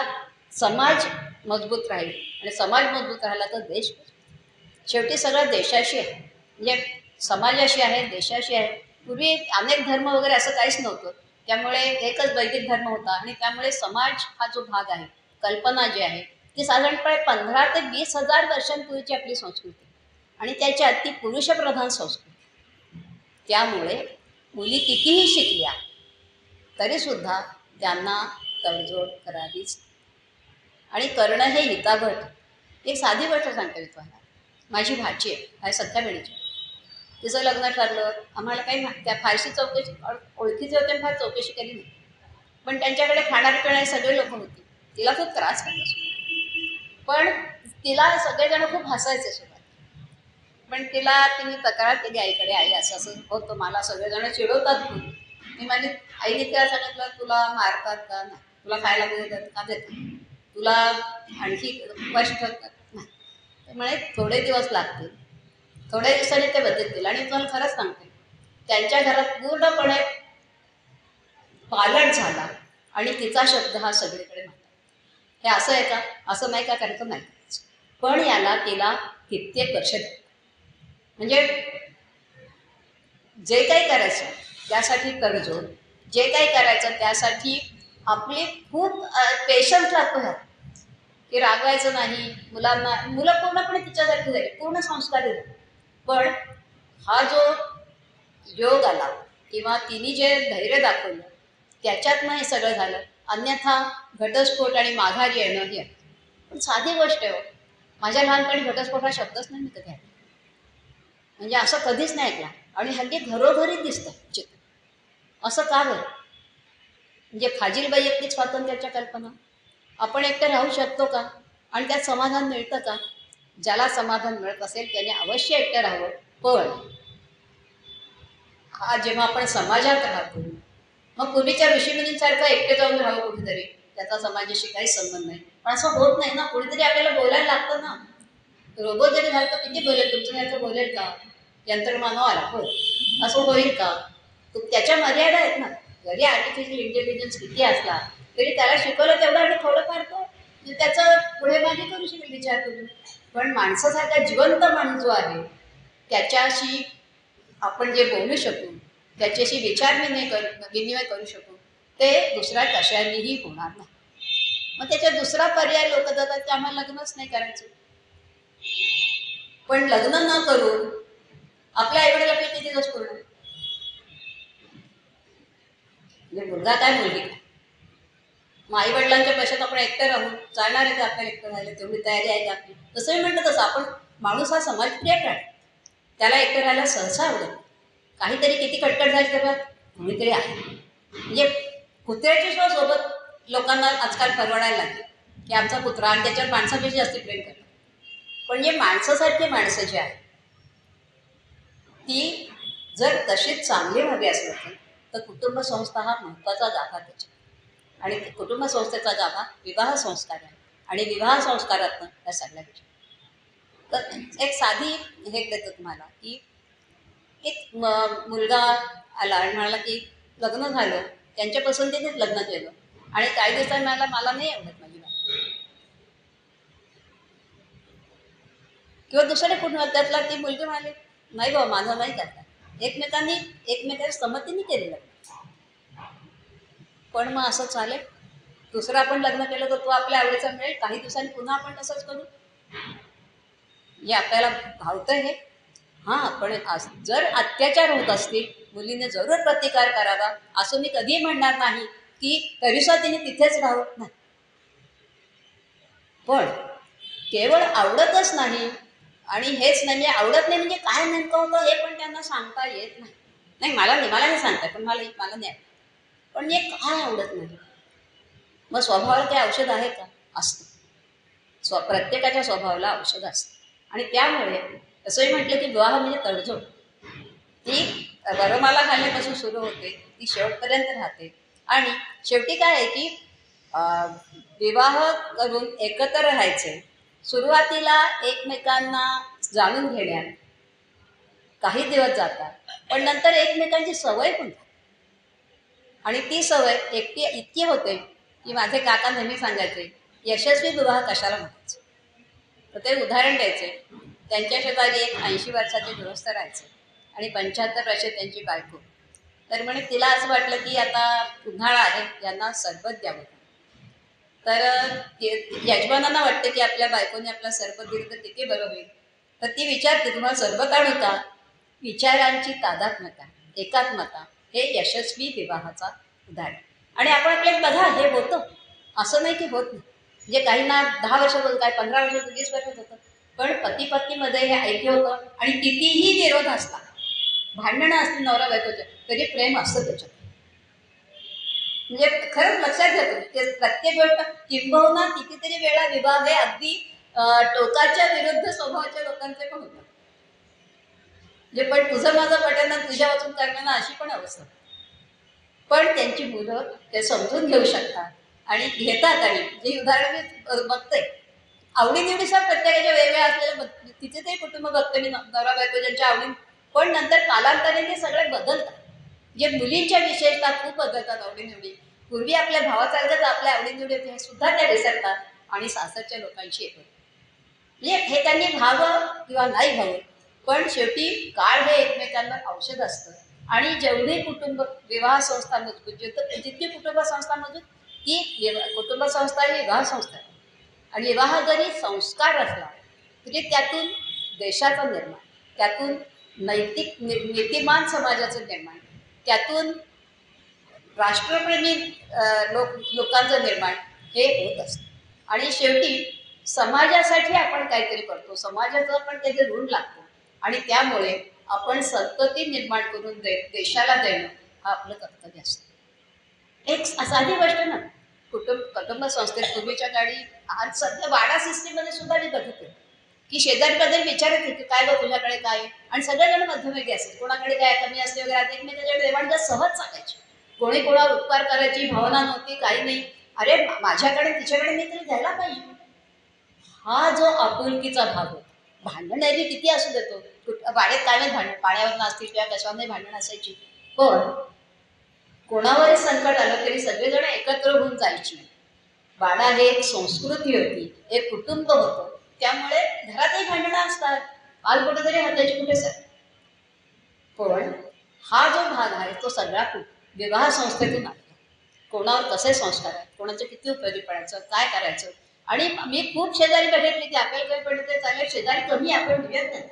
समाज मजबूत राहील आणि समाज मजबूत राहिला तर देश मजबूत. शेवटी सगळं देशाशी आहे, म्हणजे समाजाशी आहे, देशाशी आहे. पूर्वी अनेक धर्म वगैरे असं काहीच नव्हतं, त्यामुळे एकच वैदिक धर्म होता आणि त्यामुळे समाज हा जो भाग आहे, कल्पना जी आहे ती साधारणपणे 15 ते 20,000 वर्षांपूर्वीची आपली संस्कृती आणि त्याच्यात ती पुरुषप्रधान संस्कृती. त्यामुळे मुली कितीही शिकल्या तरीसुद्धा त्यांना तडजोड करावीच आणि करणं हे हितावह. एक साधी गोष्ट सांगते मी तुम्हाला. माझी भाची आहे सख्या बहिणीची, तिचं लग्न ठरलं. आम्हाला काही त्या फारशी चौकशी ओळखीचे होते, फार चौकशी केली नाही, पण त्यांच्याकडे खाणारे पिणारे सगळे लोक होते. तिला खूप त्रास झाला, पण तिला सगळेजण खूप हसायचे सुद्धा. पण तिने तक्रार केली आईकडे, आई असं असं होतं, मला सगळेजण चिडवतात खूप. मी माझी आईने तिला सांगितलं तुला मारतात का नाही, तुला खायला देतात का देतात, तुला आणखी कष्ट करतात नाही. त्यामुळे थोडे दिवस लागतील, थोड्या दिवसांनी ते बदलतील. आणि तुम्हाला खरंच सांगते त्यांच्या घरात पूर्णपणे पालट झाला आणि तिचा शब्द हा सगळीकडे मानला. हे असं आहे का, असं नाही का करायचं नाही, पण याला तिला कित्येक वर्ष द्या. म्हणजे जे काही करायचं त्यासाठी तडजोड, जे काही करायचं त्यासाठी आपली खूप पेशन्स लागतो ह्यात, की रागवायचं नाही मुलांना. मुलं पूर्णपणे तिच्यासारखी झाली, पूर्ण संस्कारी झाली. पण हा जो योग आला किंवा तिने जे धैर्य दाखवलं त्याच्यातनं हे सगळं झालं. अन्यथा घटस्फोट आणि माघारी येणं हे पण साधी गोष्ट आहे हो. माझ्या लहानपणी घटस्फोट हा शब्दच नाही मी कधी ऐकला, म्हणजे असं कधीच नाही ऐकला. आणि हल्ली घरोघरी दिसतं चित्र. असं का बरं? म्हणजे फाजील वैयक्तिक स्वातंत्र्याच्या कल्पना. आपण एकटं राहू शकतो का आणि त्यात समाधान मिळतं का? ज्याला समाधान मिळत असेल त्याने अवश्य एकटं राहावं. पण हा जेव्हा आपण समाजात राहतो, मग पूर्वीच्या ऋषीमुनींसारखं एकटे जाऊन राहावं कुठेतरी, त्याचा समाजाशी काहीच संबंध नाही. पण असं होत नाही ना, कोणीतरी आपल्याला बोलायला लागतं ना. रोबोट जरी झालं तर किती बोलेल, तुमच्यासारखं बोलेल का? यंत्रमानव आला होय असं होईल का? त्याच्या मर्यादा आहेत ना. जरी आर्टिफिशियल इंटेलिजन्स किती असला तरी त्याला शिकवलं तेवढं आणि थोडंफार तो म्हणजे त्याचा पुढे मागे करू शकेल विचार करून. पण माणसासारखा जिवंत माणूस जो आहे त्याच्याशी आपण जे बोलू शकू, त्याच्याशी विनिमय करू शकू, ते दुसऱ्या कशानेही होणार नाही. मग त्याच्या दुसरा पर्याय लोक जातात की आम्हाला लग्नच नाही करायचं. पण लग्न न करून आपल्या आईवडील आपले किती दिवस पूर्ण, म्हणजे मुलगा काय मुलगी काय, मग आई वडिलांच्या पैशात आपण एकटं राहून चालणार आहे का आपल्याला एकटं राहायला, तेवढी तयारी आहे का आपली. तसं मी म्हणतं तसं आपण माणूस हा समाजप्रिय प्राणी, त्याला एकटं राहायला सहसा आवडत. काहीतरी किती कटकट झाली तेव्हा कोणीतरी आहे. म्हणजे कुत्र्याची सुद्धा सोबत लोकांना आजकाल परवडायला लागते की आमचा कुत्रा, आणि त्याच्यावर माणसापेक्षा जास्त प्रेम करतात. पण जे माणसासारखी माणसं जी आहेत ती जर तशीच चांगली व्हावी असं तर कुटुंब संस्था हा महत्त्वाचा गाभा त्याच्या. आणि कुटुंब संस्थेचा गाभा विवाह संस्कार आहे. आणि विवाह संस्कारातनं या सगळ्या गोष्टी. तर एक साधी हे देतो तुम्हाला की एक मुलगा आला आणि म्हणाला की लग्न झालं, त्यांच्या पसंतीनेच लग्न केलं, आणि काही दिवसांनी मला नाही आवडत माझी बाई, किंवा दुसरे कुठून त्यातला ती मुलगी म्हणाली नाही बाबा माझं नाही करतात. एकमेकांच्या संमतीने केलेलं. पण मग असं चालेल, दुसरं आपण लग्न केलं तर तो आपल्या आवडीचा मिळेल, काही दिवसांनी पुन्हा आपण तसंच करू, म्हणजे आपल्याला भावतं हे. हां, पण जर अत्याचार होत असतील मुलीने जरूर प्रतिकार करावा, असं मी कधीही म्हणणार नाही की तरीसुद्धा तिने तिथेच राहावं नाही. पण केवळ आवडतच नाही आणि हेच नाही, म्हणजे आवडत नाही म्हणजे काय नेमकं होतं हे पण त्यांना सांगता येत नाही. नाही मला नाही सांगताय, पण मला नाही, पण हे काय आवडत नाही. मग स्वभावाला ते औषध आहे का? असतं. प्रत्येकाच्या स्वभावाला औषध असतं. आणि त्यामुळे असंही म्हटलं की विवाह म्हणजे तडजोड. ती वरमाला घालण्यापासून सुरू होते, ती शेवटपर्यंत राहते. आणि शेवटी काय आहे की विवाह करून एकत्र राहायचे, सुरुवातीला एकमेकांना जाणून घेण्यात काही दिवस जातात, पण नंतर एकमेकांची सवय पण झाली. आणि ती सवय इतकी होते की माझे काका नेहमी सांगायचे यशस्वी विवाह कशाला म्हणायचे. तर ते उदाहरण द्यायचे. त्यांच्या शेजारी एक 80 वर्षाचे गृहस्थ राहायचे आणि 75 वर्षे त्यांची बायको. तर म्हणे तिला असं वाटलं की आता उन्हाळा आहे, यांना सरबत द्यावं. तर यजमानांना वाटतं की आपल्या बायकोने आपला सरबत दिलं तर किती बरं होईल. तर ती विचारते तुम्हाला सरबत आणू का. विचारांची तादात्म्यता, एकात्मता हे यशस्वी विवाहाचा उदाहरण. आणि आपण आपल्याला बघा हे होतं, असं नाही की होत नाही. म्हणजे काहींना 10 वर्षात होतं, काही 15 वर्षात, 20 वर्षात होतं. पण पती पत्नीमध्ये हे ऐक्य होतं. आणि कितीही विरोध असला, भांडणं असतील नवरा बायकोच्या, तरी प्रेम असतं त्याच्यात. म्हणजे खरंच लक्षात घ्या तुम्ही, प्रत्येक गोष्ट किंबहुना कितीतरी वेळा विवाह हे अगदी टोकाच्या विरुद्ध स्वभावाच्या लोकांचे पण होतात. म्हणजे पण तुझं माझं पटना तुझ्या वाचून करण्याना अशी पण अवस्था. पण त्यांची मुलं ते समजून घेऊ शकतात आणि घेतात. आणि जे उदाहरण मी बघते, आवडीनिवडीनुसार प्रत्येकाच्या वेगवेगळ्या असलेल्या तिचे ते कुटुंब बघते मी, नवरा बायको ज्यांच्या आवडी, पण नंतर कालांतराने ते सगळे बदलतात. जे मुलींच्या विशेषतः खूप बदलतात आवडीनिवडी. पूर्वी आपल्या भावासारखंच आपल्या आवडीनिवडी होते हे सुद्धा त्या विसरतात आणि सासरच्या लोकांशी येतात. म्हणजे हे त्यांनी व्हावं किंवा नाही व्हावं, पण शेवटी काळ हे एकमेकांना औषध असतं. आणि जेवढी विवाह संस्था मजबूत, जितकी कुटुंब संस्था मजबूत, ती कुटुंब संस्था ही विवाह संस्था आहे. आणि विवाह जरी संस्कार असला तरी त्यातून देशाचं निर्माण, त्यातून नैतिक नीतिमान समाजाचं निर्माण, त्यातून राष्ट्रप्रेमी लोकांचं निर्माण हे होत असतं. आणि शेवटी समाजासाठी आपण काहीतरी करतो, समाजाचं आपण काहीतरी ऋण लागतो. आणि त्यामुळे आपण संतती निर्माण करून देशाला देणं हा आपलं कर्तव्य असतं. एक साधी गोष्ट ना, कुटुंब संस्थेत पूर्वीच्या काळी, आज सध्या वाडा सिस्टीममध्ये सुद्धा मी बघितलं की शेजारी पाजारी विचारत होते की काय गं तुझ्याकडे काय आहे. आणि सगळेजण मध्यमवर्गी असेल, कोणाकडे काय कमी असले वगैरे, आता एकमेकांच्या देवाणघेवाण सहज चालायची. कोणी कोणावर उपकार करायची भावना नव्हती, काही नाही. अरे माझ्याकडे तिच्याकडे मी तरी द्यायला पाहिजे. हा जो आपुलकीचा भाग होता. भांडण किती असू देतो, वाड्यात काय भांडण, पाण्यावर असतील किंवा कशावर भांडण असायची, पण कोणावरही संकट आलं तरी सगळेजण एकत्र होऊन जायची. वाडा हे एक संस्कृती होती, एक कुटुंब होतं. त्यामुळे घरातही भांडणं असतात, आज कुठेतरी हाताची कुठे सर. पण हा जो भाग आहे तो सगळा विवाह संस्थेतून आला. कोणावर कसे संस्कार आहेत, कोणाचं किती उपयोगी पडायचं, काय करायचं. आणि मी खूप शेजारी बघितली की आपल्याला काही पडलं ते चालेल, शेजारी कमी आपण घेत नाही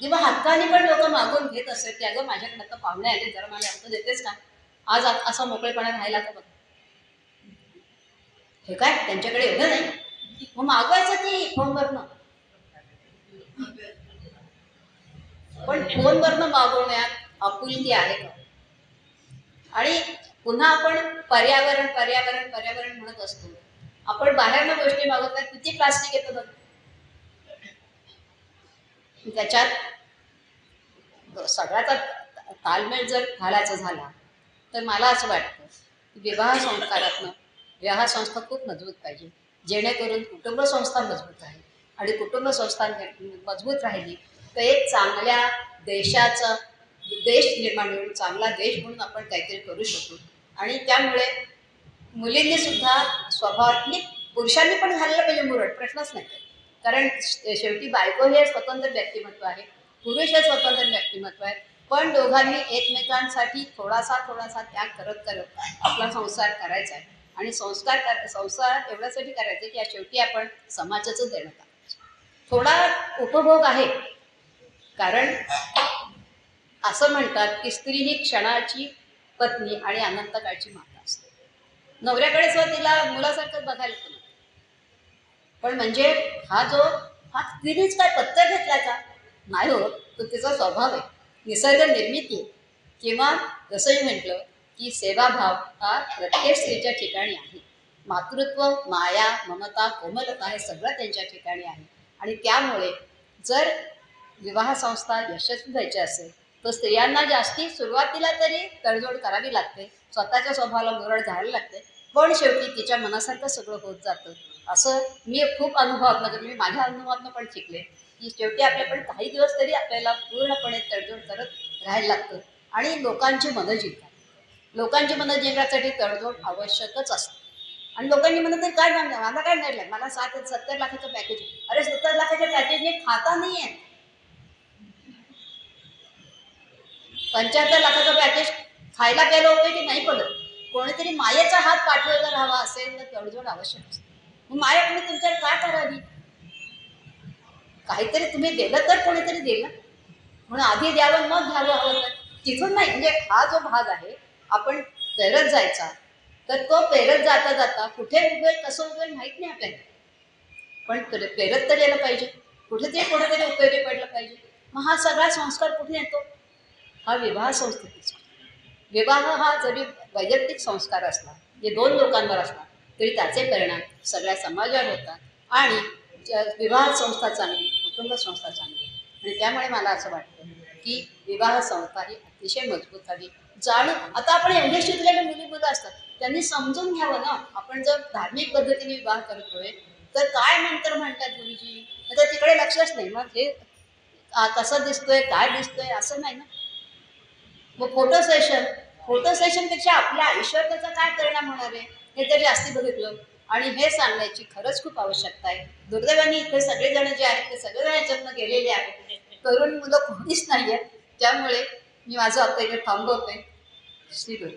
किंवा हक्काने पण लोक मागून घेत असतात की अगं माझ्याकडे आता पाहुणे आले, जरा मला आमचं देतेच का, आज असा मोकळेपणा राहिला तर बघ. हे काय त्यांच्याकडे एवढं नाही, मग मागवायचं की फोनवरनं. पण फोनवरनं मागवण्यात आपुलकी आहे का? आणि पुन्हा आपण पर्यावरण पर्यावरण पर्यावरण म्हणत असतो. आपण बाहेरनं गोष्टी मागवतात, किती प्लास्टिक येतं बघ. त्याच्यात सगळ्याचा तालमेळ जर घालायचा झाला तर मला असं वाटतं की विवाह संस्कारातनं विवाह संस्था खूप मजबूत पाहिजे, जेणेकरून कुटुंब संस्था मजबूत राहील. आणि कुटुंब संस्था मजबूत राहिली तर एक चांगल्या देशाचा देश निर्माण होईल, चांगला देश म्हणून आपण काहीतरी करू शकू. आणि त्यामुळे मुलींनी सुद्धा स्वभावातली, पुरुषांनी पण घाललं पाहिजे मुरड, प्रश्नच नाही. कारण शेवटी बायको हे स्वतंत्र व्यक्तिमत्व आहे, पुरुष हे स्वतंत्र व्यक्तिमत्व आहे. पण दोघांनी एकमेकांसाठी थोडासा थोडासा त्याग करत करत आपला संसार करायचा आहे. आणि संसार एवढ्यासाठी करायचं की शेवटी आपण समाजाचं देणं करायचं. थोडा उपभोग आहे, कारण असं म्हणतात की स्त्री ही क्षणाची पत्नी आणि अनंत काळची माता असते. नवऱ्याकडे सुद्धा तिला मुलासारखं बघायला येतं. पण म्हणजे हा स्त्रीनेच काय पत्ता घेतला का? नाही हो, तो तिचा स्वभाव आहे, निसर्ग निर्मिती आहे. किंवा जसंही म्हटलं की सेवाभाव हा प्रत्येक स्त्रीच्या ठिकाणी आहे. मातृत्व, माया, ममता, कोमलता हे सगळं त्यांच्या ठिकाणी आहे. आणि त्यामुळे जर विवाह संस्था यशस्वी व्हायची असेल तर स्त्रियांना जास्ती सुरुवातीला तरी तडजोड करावी लागते, स्वतःच्या स्वभावाला मुरड घालायला लागते. पण शेवटी तिच्या मनासारखं सगळं होत जातं. असं मी खूप अनुभवातनं, मी माझ्या अनुभवातनं पण शिकले की शेवटी आपल्या पण काही दिवस तरी आपल्याला पूर्णपणे तडजोड करत राहायला लागतं. आणि लोकांची मनं जिंकतात. लोकांची मनं जिंकण्यासाठी तडजोड आवश्यकच असते. आणि लोकांनी म्हणत तरी काय नाही, मला काय नाही, मला 70 लाखाचं पॅकेज. अरे 70 लाखाच्या पॅकेजने खाता नाही आहे. 75 लाखाचं पॅकेज खायला प्यायला होतं की नाही पडत. कोणीतरी मायेचा हात पाठवायला राहावा असेल तर तडजोड आवश्यक असते. मग माया तुम्ही तुमच्यावर काय करावी? काहीतरी तुम्ही दिलं तर कोणीतरी दिलं, म्हणून आधी द्यावं मग घ्यावं हवं तर. तिथून नाही, म्हणजे हा जो भाग आहे आपण पेरत जायचा, तर तो पेरत जाता जाता कुठे उगवेल कसं उगवेल माहीत नाही आपल्याला, पण पेरत तर यायला पाहिजे, कुठेतरी उपयोगी पडलं पाहिजे. मग हा सगळा संस्कार कुठे येतो? हा विवाह संस्थेत. विवाह हा जरी वैयक्तिक संस्कार असला, जे 2 लोकांवर असला, तरी त्याचे परिणाम सगळ्या समाजावर होतात. आणि विवाह संस्था चांगली, कुटुंब संस्था चांगली. आणि त्यामुळे मला असं वाटतं की विवाह संस्था ही अतिशय मजबूत व्हावी. आता आपण एवढे शिकलेले मुलं असतात, त्यांनी समजून घ्यावं ना. आपण जर धार्मिक पद्धतीने विवाह करतोय तर काय मंत्र म्हणतात गुरुजी, तर तिकडे लक्षच नाही. मग हे कसं दिसतोय, काय दिसतोय असं नाही ना. मग फोटो सेशनपेक्षा आपल्या आयुष्यावर त्याचा काय परिणाम होणार आहे हे तरी जास्ती बघितलं. आणि हे सांगण्याची खरंच खूप आवश्यकता आहे. दुर्दैवाने इथे सगळेजण जे आहेत ते सगळेजण याच्यातनं गेलेले आहेत, तरुण मुलं कोणीच नाही आहेत. त्यामुळे मी माझं आता इथे थांबवते. श्री गुरु.